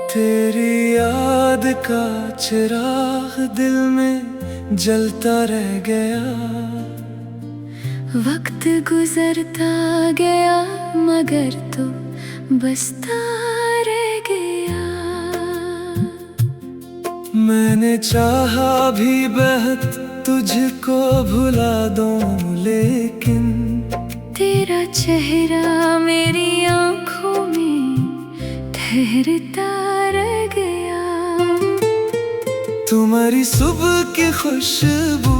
तेरी याद का चिराग दिल में जलता रह गया। वक्त गुजरता गया मगर तू बसता रह गया। मैंने चाहा भी बहुत तुझको भुला दूं, लेकिन तेरा चेहरा मेरी आंखों में ठहरता रह गया। तुम्हारी सुबह की खुशबू,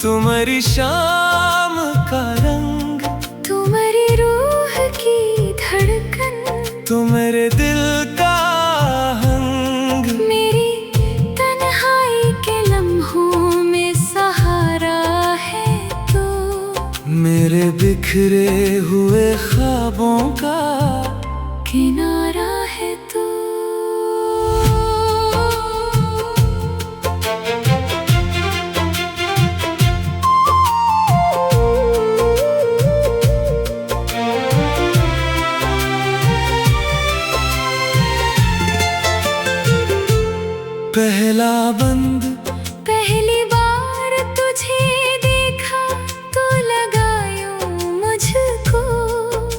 तुम्हारी शाम का रंग, तुम्हारी रूह की धड़कन, तुम्हारे दिल का आहंग, मेरी तन्हाई के लम्हों में सहारा है तो, मेरे बिखरे हुए ख्वाबों का किनारा है तू। पहला बंद, पहली बार तुझे देखा तो लगा यूं मुझको,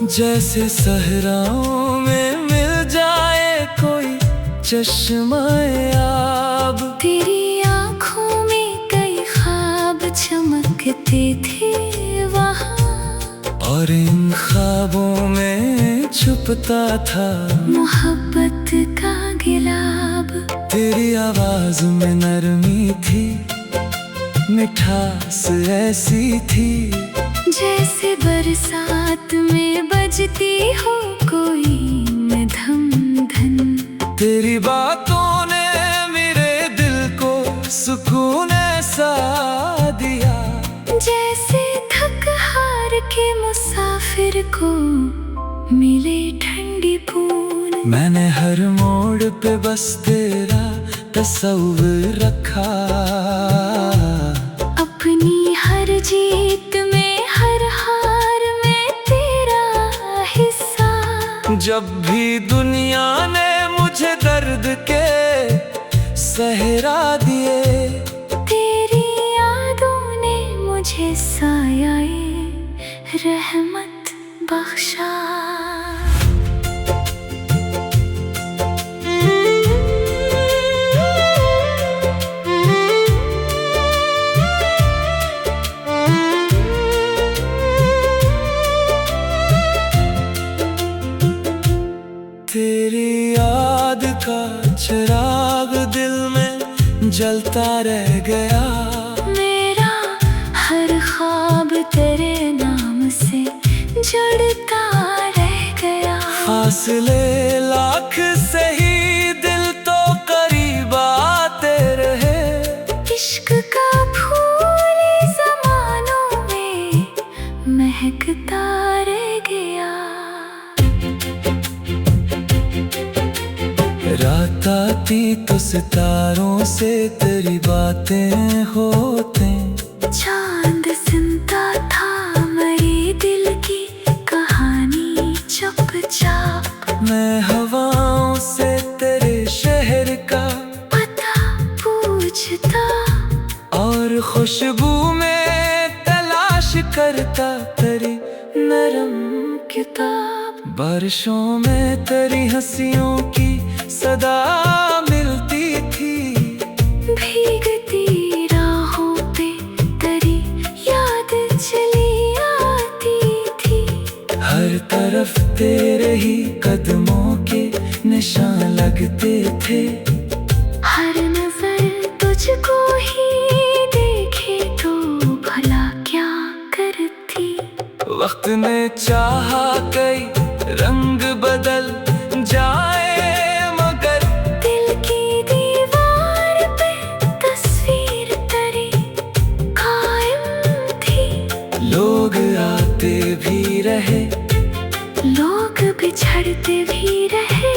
जैसे सहराओं में मिल जाए कोई चश्माए आब। तेरी आँखों में कई ख्वाब चमकते थे वहाँ, और इन ख्वाबों में छुपता था मोहब्बत का गिलाब। तेरी आवाज में नरमी थी, मिठास ऐसी थी, जैसे बरसात में बजती हो कोई मधम धन। तेरी बातों ने मेरे दिल को सुकून ऐसा दिया, जैसे थक हार के मुसाफिर को मिले ठंडी बूंद। मैंने हर मोड़ पे बस तेरा तस्वीर रखा, अपनी हर जीत में हर हार में तेरा हिस्सा। जब भी दुनिया ने मुझे दर्द के सहरा दिए, तेरी यादों ने मुझे सायाए रहमत बख्शा। तेरी याद का चिराग दिल में जलता रह गया। मेरा हर ख्वाब तेरे नाम से जुड़ता रह गया। फासले लाख सही दिल तो करीब आते रहे, इश्क का फूल ज़मानों में महकता रह गया। रात आती तो सितारों से तेरी बातें होते, चांद सुनता था मेरे दिल की कहानी चुपचाप। मैं हवाओं से तेरे शहर का पता पूछता, और खुशबू में तलाश करता तेरी नरम किताब। बारिशों में तेरी हंसियों की सदा मिलती थी, भीगती राहों पे तेरी याद चली आती थी। हर तरफ तेरे ही कदमों के निशान लगते थे, हर नजर तुझको ही देखे तो भला क्या करती। वक्त ने चाहा कई रंग बदल जाए, मगर दिल की दीवार पे तस्वीर तेरी कायम थी। लोग आते भी रहे, लोग बिछड़ते भी रहे,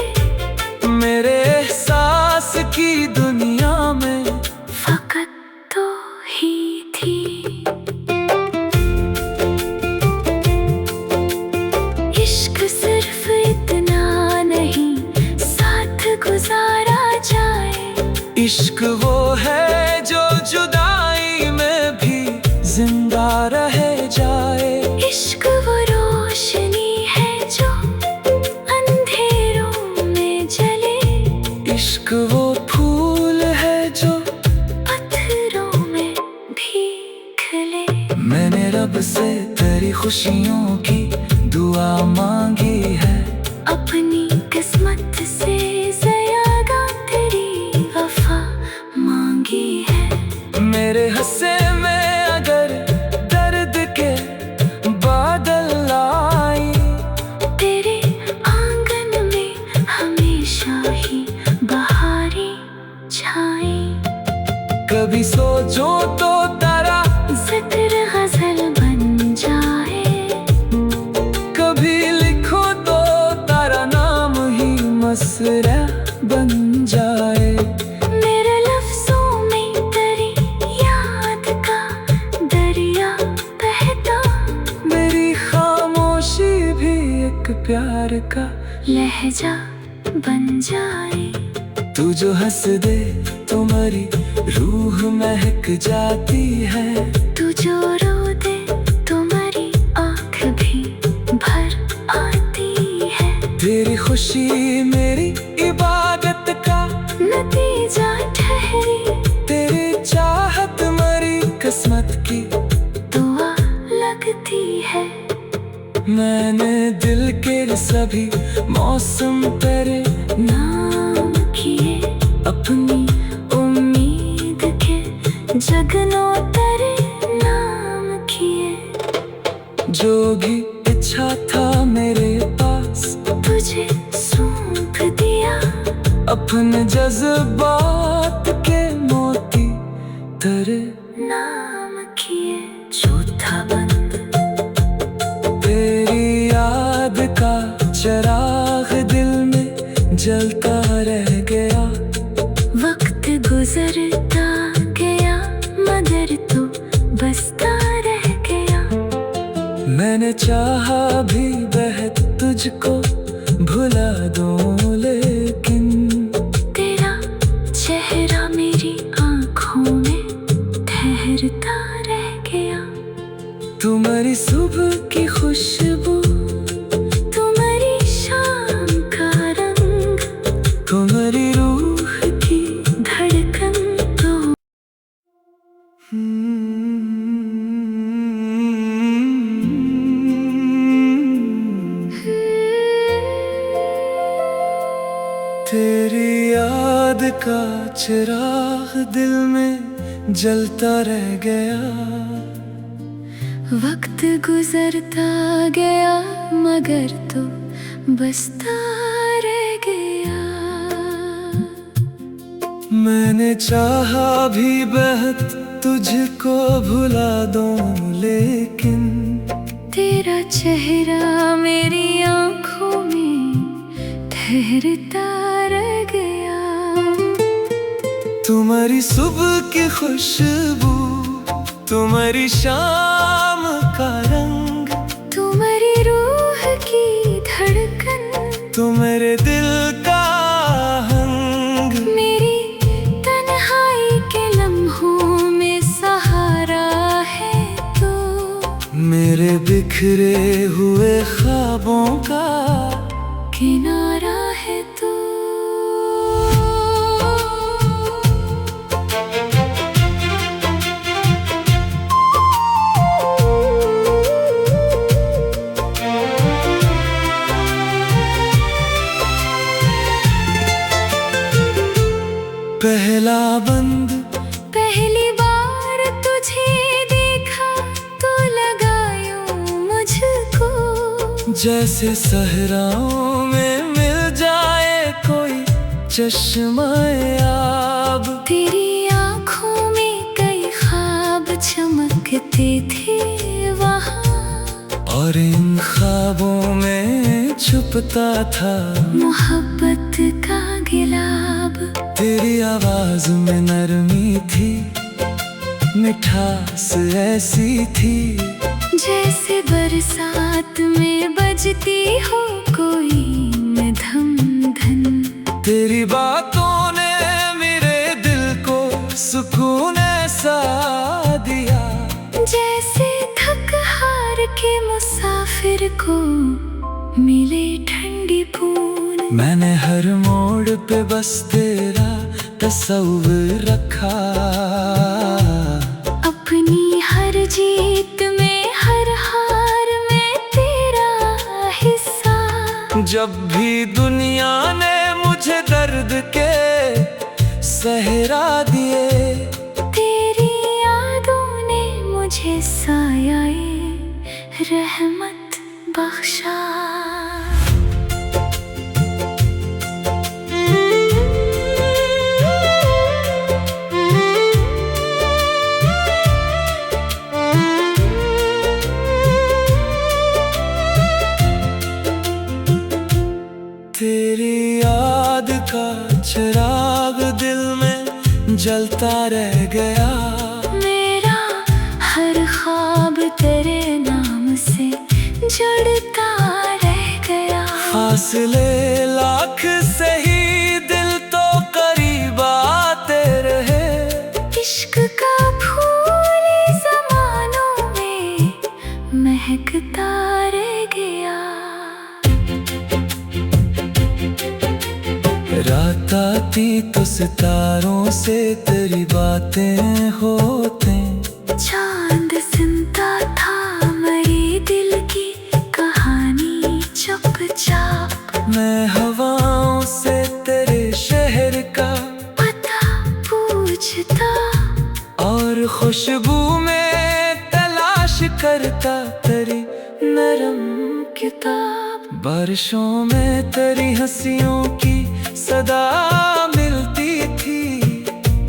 मेरे एहसास की दुनिया में फकत तो ही रब से तेरी खुशियों की दुआ मांगी है। अपनी किस्मत से ज़्यादा तेरी वफा मांगी है। मेरे हंसे में अगर दर्द के बादल आए, तेरे आंगन में हमेशा ही बहारें छाए। कभी सोचो तो तारा जिक्र गजल बन जाए, कभी लिखो तो तारा नाम ही मसरा बन जाए। मेरे लफ्जों में तेरी याद का दरिया बहता, मेरी खामोशी भी एक प्यार का लहजा बन जाए। तू जो हंस दे तुम्हारी रूह महक जाती है। तू जो रो दे तुम्हारी आँख भी भर आती है। तेरी खुशी मेरी इबादत का नतीजा ठहरी, तेरी चाहत मरी किस्मत की दुआ लगती है। मैंने दिल के सभी मौसम तेरे नाम किए, अपनी उम्मीद के जगनों तेरे नाम किए। जो भी इच्छा था मेरे पास तुझे सौंप दिया, अपने जज्बात के मोती तेरे नाम किए। झूठा बंद तेरी याद का चिराग दिल में जलता रह गया। वक्त गुजरता गया मगर तू बसता रह गया। मैंने चाहा भी बहुत तुझको भुला दूं, लेकिन तेरा चेहरा मेरी आँखों में ठहरता रह गया। तुम्हारी सुबह की खुशबू, तुम्हारी शाम का रंग, तुम्हारी रूह की धड़कन तो तेरी याद का चिराग दिल में जलता रह गया। वक्त गुजरता गया मगर तो बसता रह गया। मैंने चाहा भी बहुत तुझको भुला दूं, लेकिन तेरा चेहरा मेरी आँखों में ठहरता रह गया। तुम्हारी सुबह की खुशबू, तुम्हारी शाम का रंग, तुम्हारी रूह की धड़कन, तुम्हारे दिल का आहंग, मेरी तन्हाई के लम्हों में सहारा है तो, मेरे बिखरे हुए ख्वाबों का किनारा है तो। पहला बंद पहली बार तुझे देखा तो लगा यूं मुझको, जैसे सहराओं में मिल जाए कोई चश्माए आब। तेरी आँखों में कई ख्वाब चमकते थे वहाँ, और इन ख्वाबों में छुपता था मोहब्बत का गिलाब। तेरी आवाज में नरमी थी, मिठास ऐसी थी, जैसे बरसात में बजती हो कोई मधम धन। तेरी बातों ने मेरे दिल को सुकून ऐसा दिया, जैसे थक हार के मुसाफिर को मिले ठंडी बूंद। मैंने हर मोड़ पे बस तेरा तस्वीर रखा, अपनी हर जीत में जब भी दुनिया ने मुझे दर्द के सहरा दिए, तेरी यादों ने मुझे सायाए रहमत बख्शा। तेरी याद का चिराग दिल में जलता रह गया, मेरा हर ख्वाब तेरे नाम से जुड़ता रह गया। फासले लाख से ही दिल तो करीब आते रहे, इश्क का फूल ज़मानों में महकता रह गया। रात आती तो सितारों से तेरी बातें होते, चांद सुनता था मेरे दिल की कहानी चुपचाप। मैं हवाओं से तेरे शहर का पता पूछता और खुशबू में तलाश करता तेरी नरम किताब। बारिशों में तेरी हंसियों की सदा मिलती थी,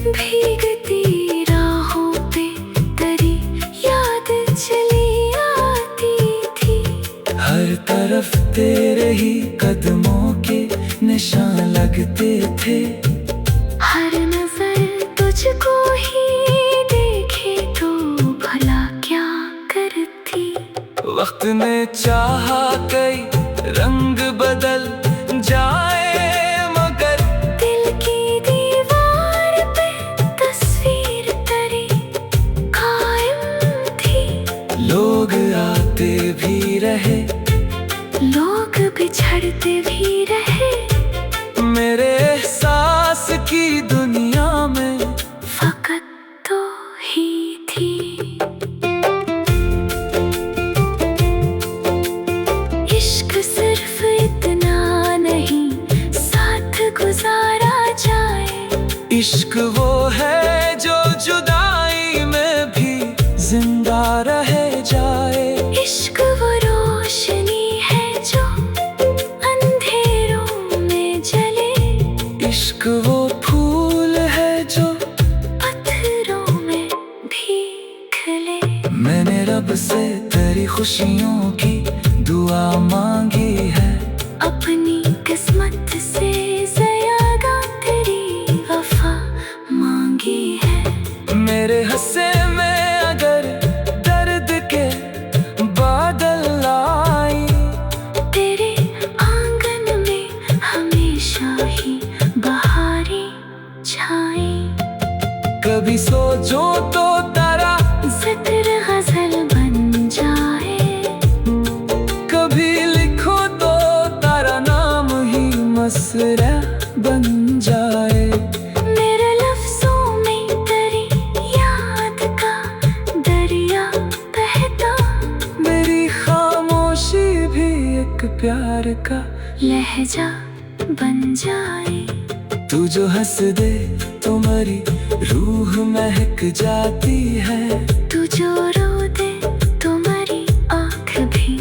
भीगती राहों पे तेरी याद चली आती थी। हर तरफ तेरे ही कदमों के निशान लगते थे, हर नजर तुझको ही देखे तो भला क्या करती। वक्त ने चाहा कई रंग बदल जाए, मगर दिल की दीवार पे तस्वीर तेरी कायम थी। लोग आते भी रहे, लोग बिछड़ते भी रहे, मेरे एहसास की दुनिया में फकत तो ही थी। इश्क सिर्फ इतना नहीं साथ गुजारा जाए, इश्क वो है जो जुदाई में भी जिंदा रह जाए। इश्क वो रोशनी है जो अंधेरों में जले, इश्क वो फूल है जो पत्थरों में भी खिले। मैंने रब से तेरी खुशियों की दुआ मांगी है, अपनी किस्मत से ज़्यादा तेरी वफा मांगी है। मेरे हंसे में अगर दर्द के बादल आए, तेरे आंगन में हमेशा ही बहारें छाए। कभी सोचो तो तारा ज़िक्र गज़ल बन जाए, कभी लिखो तो तारा नाम ही मसरा बन जाए। मेरे लफ्ज़ों में तेरी याद का दरिया बहता, मेरी खामोशी भी एक प्यार का लहजा बन जाए। तू जो हंस दे तुम्हारी रूह महक जाती है, तू जो रो दे तुम्हारी आँख भी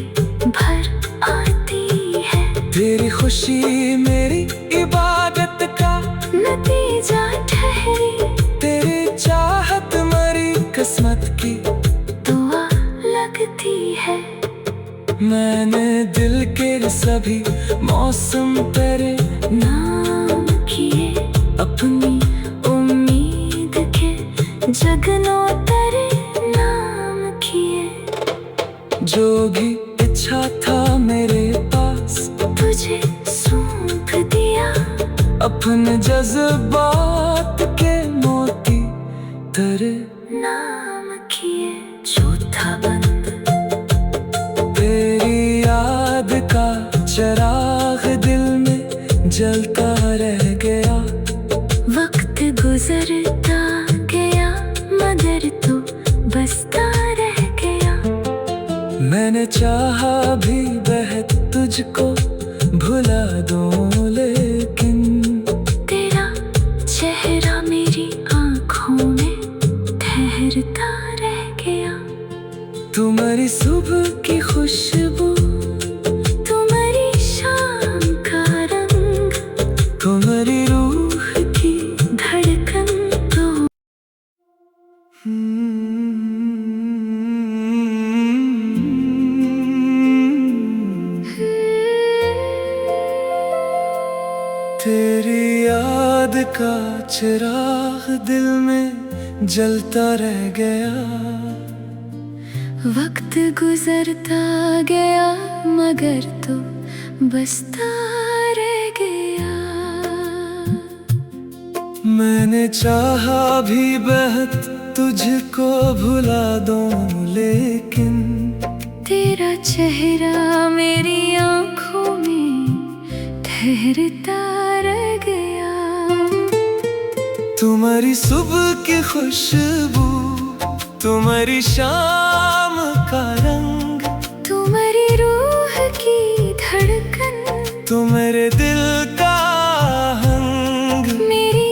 भर आती है। तेरी खुशी मेरी इबादत का नतीजा ठहरी, तेरी चाहत मरी किस्मत की दुआ लगती है। मैंने दिल के सभी मौसम तेरे नाम किए, अपनी उम्मीद के जगनों तेरे नाम किए। जो भी इच्छा था मेरे पास तुझे सौंप दिया, अपने जज्बात के मोती तेरे नाम किए। झूठा बंद तेरी याद का चिराग दिल में जलता रह गया। वक्त गुजरता गया मगर तू बसता रह गया। मैंने चाहा भी बेहद तुझको भुला ठहरता रह गया। तुम्हारी सुबह की खुशबू, तुम्हारी शाम का रंग, तुम्हारी रूह की धड़कन तो तेरी याद का चिराग दिल में जलता रह गया। वक्त गुजरता गया मगर तो बसता रह गया। मैंने चाहा भी बहुत तुझको भुला दूं, लेकिन तेरा चेहरा मेरी आंखों में ठहरता रह गया। तुम्हारी सुबह की खुशबू, तुम्हारी शाम का रंग, तुम्हारी रूह की धड़कन, तुम्हारे दिल का आहंग, मेरी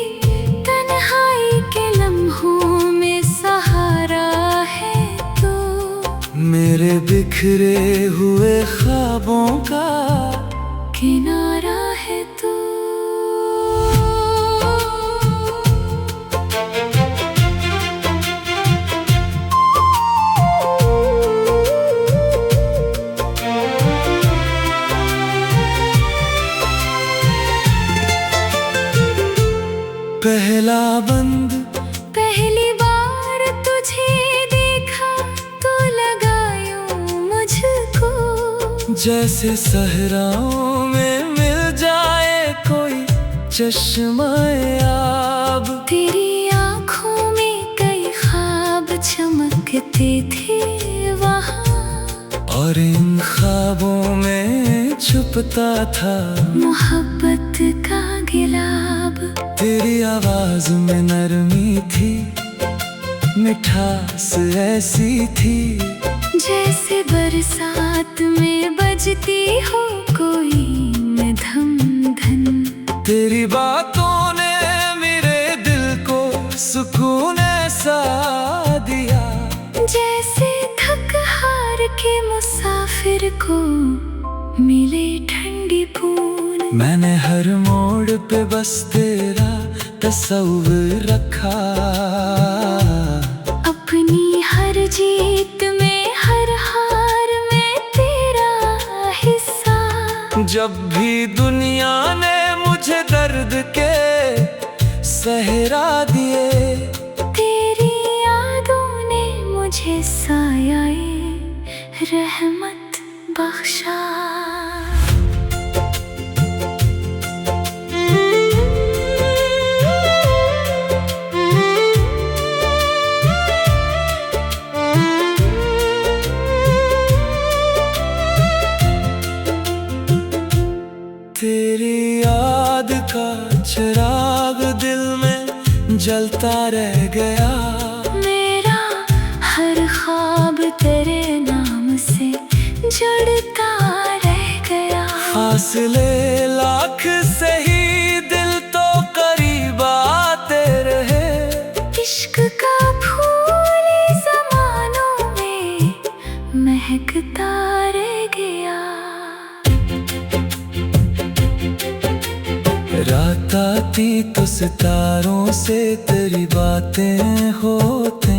तन्हाई के लम्हों में सहारा है तो मेरे बिखरे हुए ख्वाबों का किनारा है तो। पहला बंद, पहली बार तुझे देखा तो लगा यूं मुझको, जैसे सहराओं में मिल जाए कोई चश्मा-ए आब। तेरी आँखों में कई ख्वाब चमकते थे वहाँ, और इन ख्वाबों में छुपता था मोहब्बत का गिलाब। तेरी आवाज में नरमी थी, मिठास ऐसी थी, जैसे बरसात में बजती हो कोई मधम धन। तेरी बातों ने मेरे दिल को सुकून ऐसा दिया, जैसे थक हार के मुसाफिर को मिले ठंडी बूंद। मैंने हर मोड़ पे बस तेरा तस्वीर रखा, अपनी हर जीत में हर हार में तेरा हिस्सा। जब भी दुनिया ने मुझे दर्द के सहरा दिए, तेरी यादों ने मुझे सायाए रहमत बख्शा। तेरी याद का चिराग दिल में जलता रह गया। मेरा हर ख्वाब तेरे नाम से जुड़ता रह गया। फासले लाख से ही दिल तो करीब आते रहे, इश्क का फूल ज़मानों में महकता रह गया। रात आती तो सितारों से तेरी बातें होते,